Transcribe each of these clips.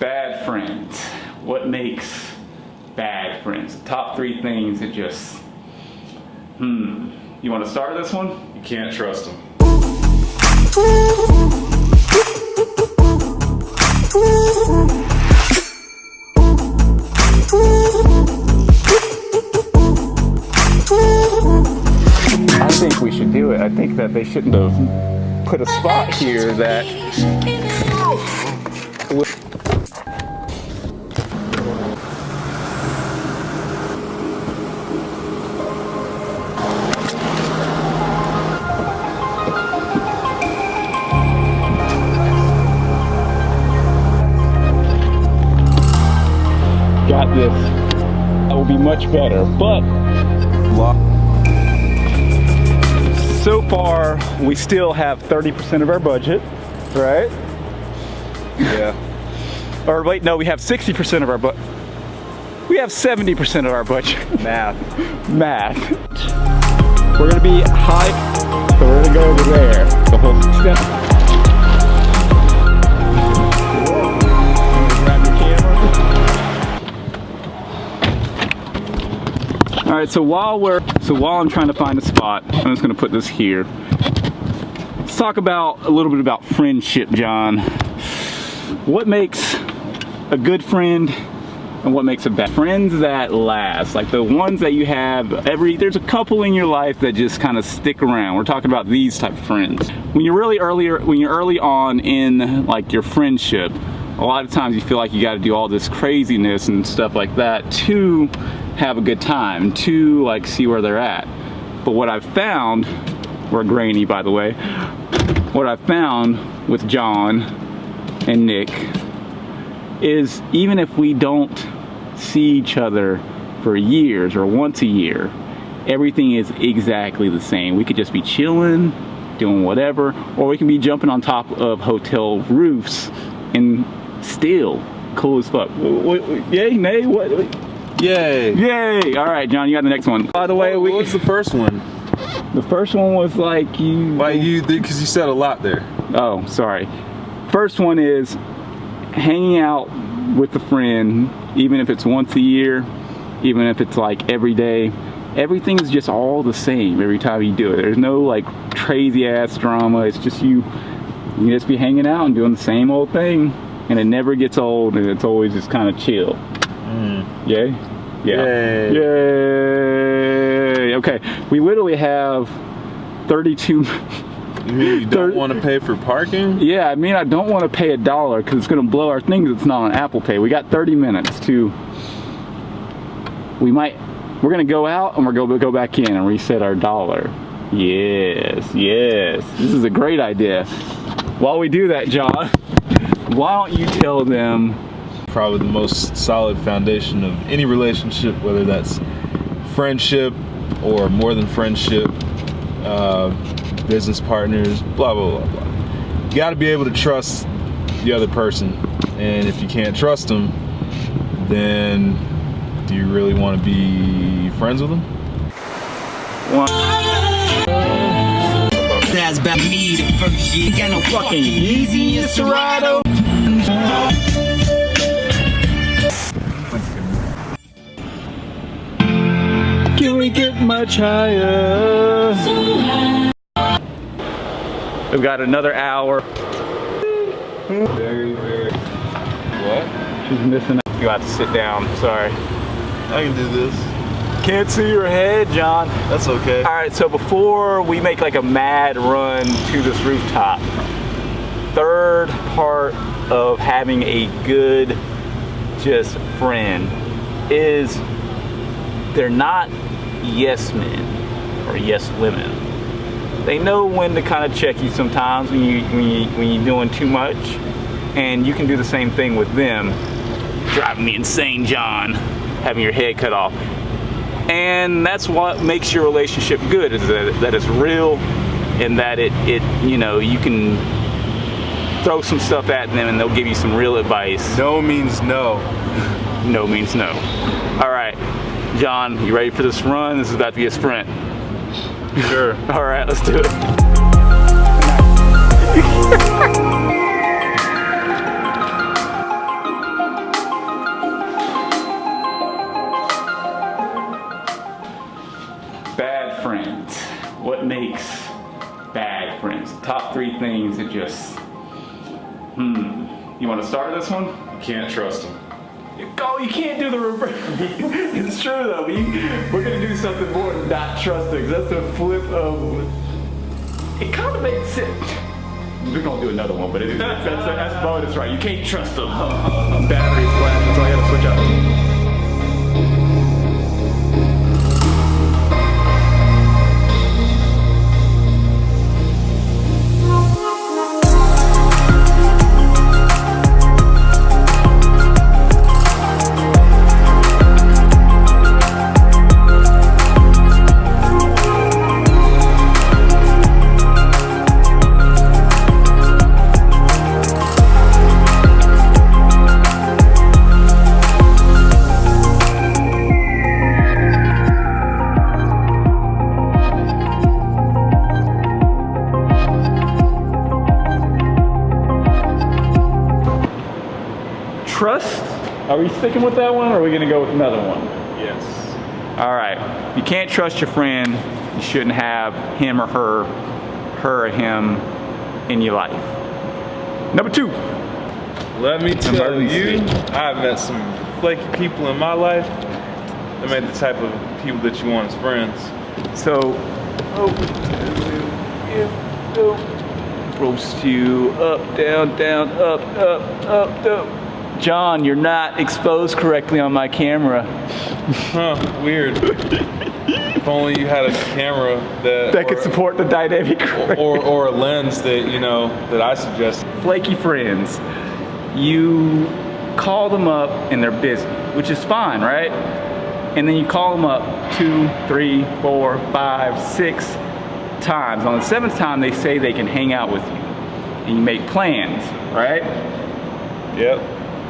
Bad friends. What makes bad friends? Top 3 things that just, You want to start this one? You can't trust them. I think we should do it. I think that they shouldn't have put a spot here that got this. That will be much better, but so far we still have 30% of our budget, right? Yeah. Or wait, no, we have 60% of our budget. We have 70% of our budget. Math. We're gonna be high, so we're gonna go over there. The whole extent. Grab your camera. All right, so while I'm trying to find a spot, I'm just gonna put this here. Let's talk about a little bit about friendship, John. What makes a good friend and what makes a bad friends that last, like the ones that you have there's a couple in your life that just kind of stick around. We're talking about these type of friends. When you're early on in like your friendship, a lot of times you feel like you got to do all this craziness and stuff like that to have a good time, to like see where they're at. But what I've found, we're grainy by the way, what I've found with John and Nick is even if we don't see each other for years or once a year, everything is exactly the same. We could just be chilling, doing whatever, or we can be jumping on top of hotel roofs and still cool as fuck. Yay, nay, what? Yay. Yay! All right, John, you got the next one. By the way, what was the first one? The first one was like Because you said a lot there. Oh, sorry. First one is hanging out with a friend, even if it's once a year, even if it's like every day. Everything is just all the same every time you do it. There's no like crazy ass drama. It's just you just be hanging out and doing the same old thing, and it never gets old, and it's always just kind of chill. Yay? Yeah. Yay. Yay. Okay, we literally have 32. You mean you don't want to pay for parking? Yeah, I mean I don't want to pay $1 because it's going to blow our things. It's not on Apple Pay. We got 30 minutes to. We're going to go out and we're going to go back in and reset our dollar. Yes. This is a great idea. While we do that, John, why don't you tell them? Probably the most solid foundation of any relationship, whether that's friendship or more than friendship, business partners, blah, blah, blah, blah. You got to be able to trust the other person. And if you can't trust them, then do you really want to be friends with them? That's about me the first year. Got no fucking easy Serato. Can we get much higher? We've got another hour. Very. What? She's missing out. You have to sit down. Sorry. I can do this. Can't see your head, John. That's okay. All right, so before we make like a mad run to this rooftop, third part of having a good just friend is they're not yes men or yes women. They know when to kind of check you sometimes when you're doing too much, and you can do the same thing with them. Driving me insane, John, having your head cut off. And that's what makes your relationship good, is that it's real, and that it you know, you can throw some stuff at them and they'll give you some real advice. No means no. No means no. All right, John, you ready for this run? This is about to be a sprint. Sure. All right, let's do it. things that just, You want to start this one? You can't trust them. Oh, you can't do the reverse. It's true though. We're gonna do something more than not trusting. That's a flip of. It kind of makes sense. We're gonna do another one, but that's bonus, right? You can't trust them. Battery's flat, so I gotta switch out. Trust? Are we sticking with that one or are we gonna go with another one? Yes. All right. You can't trust your friend. You shouldn't have him or her or him in your life. Number 2. Let me tell you, Emergency. I've met some flaky people in my life. They ain't the type of people that you want as friends. So, roast you up, down, down, up, up, up, up. John, you're not exposed correctly on my camera. Huh, weird. If only you had a camera That could support the dynamic range. or a lens that, you know, that I suggest. Flaky friends. You call them up and they're busy, which is fine, right? And then you call them up 2, 3, 4, 5, 6 times. On the 7th time, they say they can hang out with you. And you make plans, right? Yep.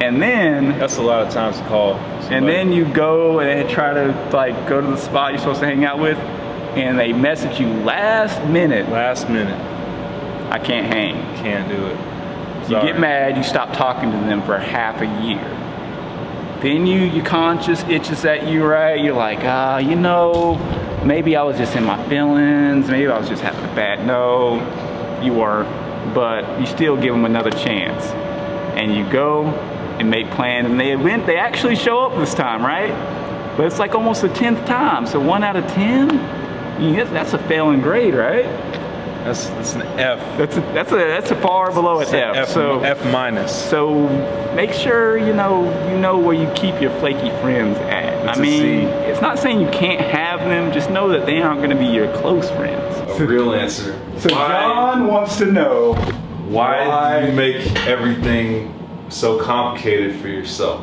And then, That's a lot of times to call somebody. and then you go and try to like go to the spot you're supposed to hang out with, and they message you last minute. Last minute, I can't hang. can't do it. You Sorry. get mad, you stop talking to them for half a year. Then your conscience itches at you, right? You're like, you know, maybe I was just in my feelings. Maybe I was just having a bad, no, you weren't. But you still give them another chance. And you go and make plans, and they actually show up this time, right? But it's like almost the 10th time. So 1 out of 10, that's a failing grade, right? That's an F. That's a far below an F. So F minus. So make sure you know where you keep your flaky friends at. It's I a mean, C. it's not saying you can't have them. Just know that they aren't going to be your close friends. A real answer. So John wants to know Why do you make everything so complicated for yourself?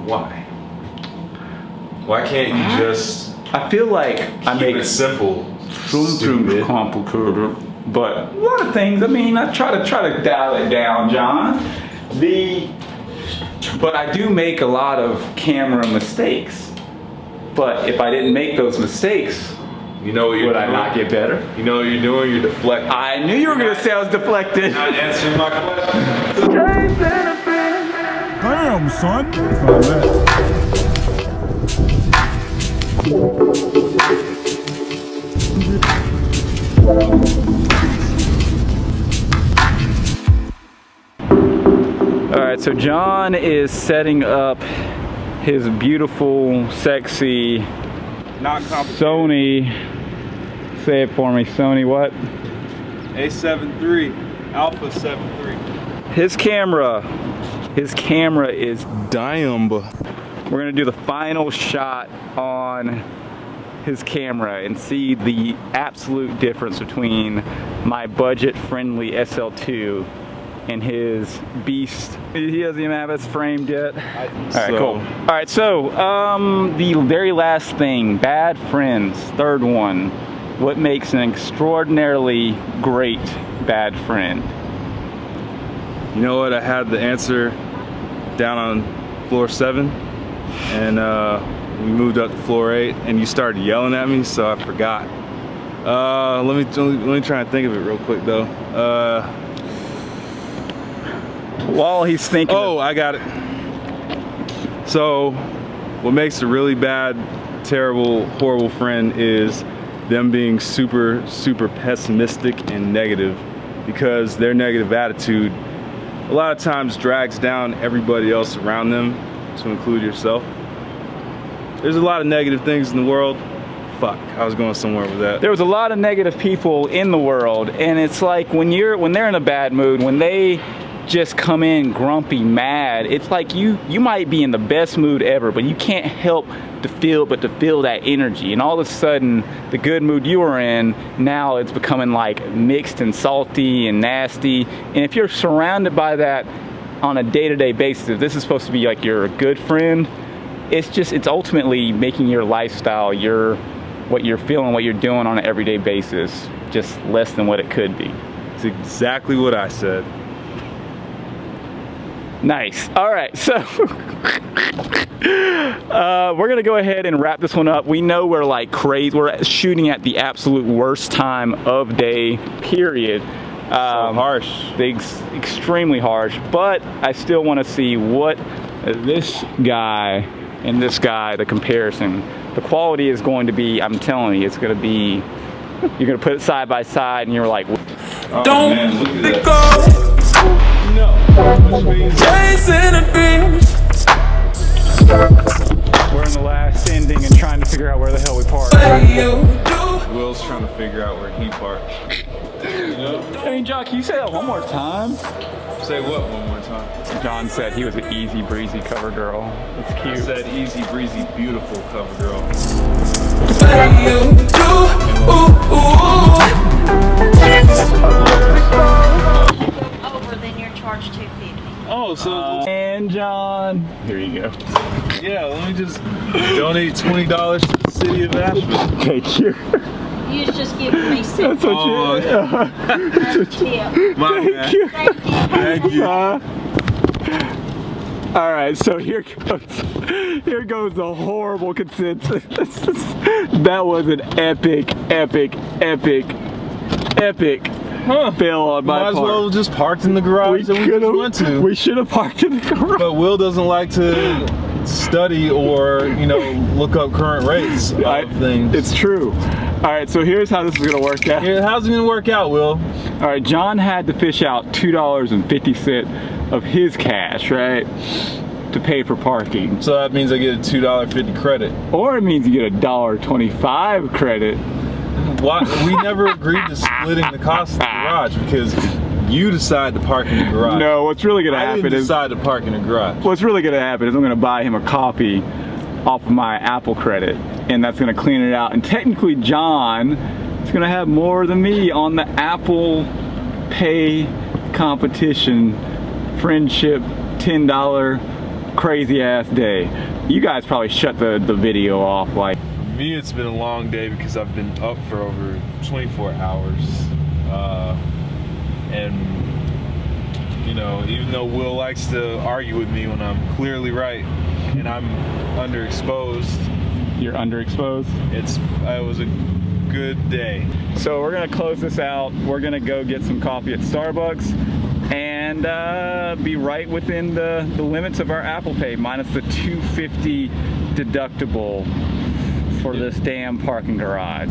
Why? Why can't you just I feel like I keep make it simple? something Stupid. complicated, but a lot of things. I mean, I try to dial it down, John. But I do make a lot of camera mistakes. But if I didn't make those mistakes, You know what you're would doing? I not get better? You know what you're doing? You're deflecting. I knew you were gonna say I was deflected. Not answering my question. Damn, son. It's not bad. All right, so John is setting up his beautiful, sexy Not complicated. Sony. Say it for me, Sony. What? A7 III, Alpha 7 III. His camera is. Damn. We're gonna do the final shot on his camera and see the absolute difference between my budget-friendly SL2 and his beast. He doesn't even have us framed yet. All right, cool. All right, so the very last thing, bad friends, third one. What makes an extraordinarily great bad friend? You know what? I had the answer down on floor 7, and we moved up to floor 8, and you started yelling at me, so I forgot. Let me try and think of it real quick though. While he's thinking. Oh, I got it. So, what makes a really bad, terrible, horrible friend is them being super, super pessimistic and negative because their negative attitude a lot of times drags down everybody else around them, to include yourself. There's a lot of negative things in the world. Fuck, I was going somewhere with that. There was a lot of negative people in the world, and it's like when they're in a bad mood, when they just come in grumpy, mad, it's like you might be in the best mood ever, but you can't help to feel that energy, and all of a sudden the good mood you were in, now it's becoming like mixed and salty and nasty. And if you're surrounded by that on a day-to-day basis, if this is supposed to be like your good friend, it's ultimately making your lifestyle, what you're feeling, what you're doing on an everyday basis, just less than what it could be. It's exactly what I said. Nice. All right, so we're gonna go ahead and wrap this one up. We know we're like crazy. We're shooting at the absolute worst time of day, period. So harsh. Extremely harsh, but I still want to see what this guy and this guy, the comparison. The quality is going to be, I'm telling you, it's going to be, you're going to put it side by side and you're like, Oh, Don't man, look at let that. go. No. Chasing a dream. we're in the last ending and trying to figure out where the hell we parked. What you do? Will's trying to figure out where he parked. You know? I mean, John, can you say that one more time? Say what one more time? John said he was an easy breezy cover girl. That's I cute. said easy breezy beautiful cover girl. What you do? Ooh, ooh. Over, then you're charged $250. Oh, so And John, here you go. yeah, let me just donate $20 to the city of Asheville. Thank you. You was just giving me $6 That's what tip. My Thank you. Thank you. All right, so here goes the horrible consensus. That was an epic fail on my Might as part. well have just parked in the garage that we just went to. We should have parked in the garage. But Will doesn't like to study or, look up current rates of things. It's true. All right, so here's how this is gonna work out. Yeah, how's it gonna work out, Will? All right, John had to fish out $2.50 of his cash, right, to pay for parking. So that means I get a $2.50 credit. Or it means you get a $1.25 credit. Why? We never agreed to splitting the cost of the garage because you decide to park in the garage. No, what's really gonna I happen didn't is decide to park in the garage. what's really gonna happen is I'm gonna buy him a coffee off of my Apple credit, and that's gonna clean it out. And technically, John is gonna have more than me on the Apple Pay competition friendship $10 crazy ass day. You guys probably shut the video off like. For me, it's been a long day because I've been up for over 24 hours. And, even though Will likes to argue with me when I'm clearly right and I'm underexposed, You're underexposed. it was a good day. So we're gonna close this out. We're gonna go get some coffee at Starbucks and be right within the limits of our Apple Pay, minus the $250 deductible for this damn parking garage.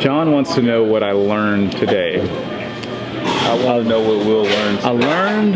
John wants to know what I learned today. I want to know what Will learns. I learned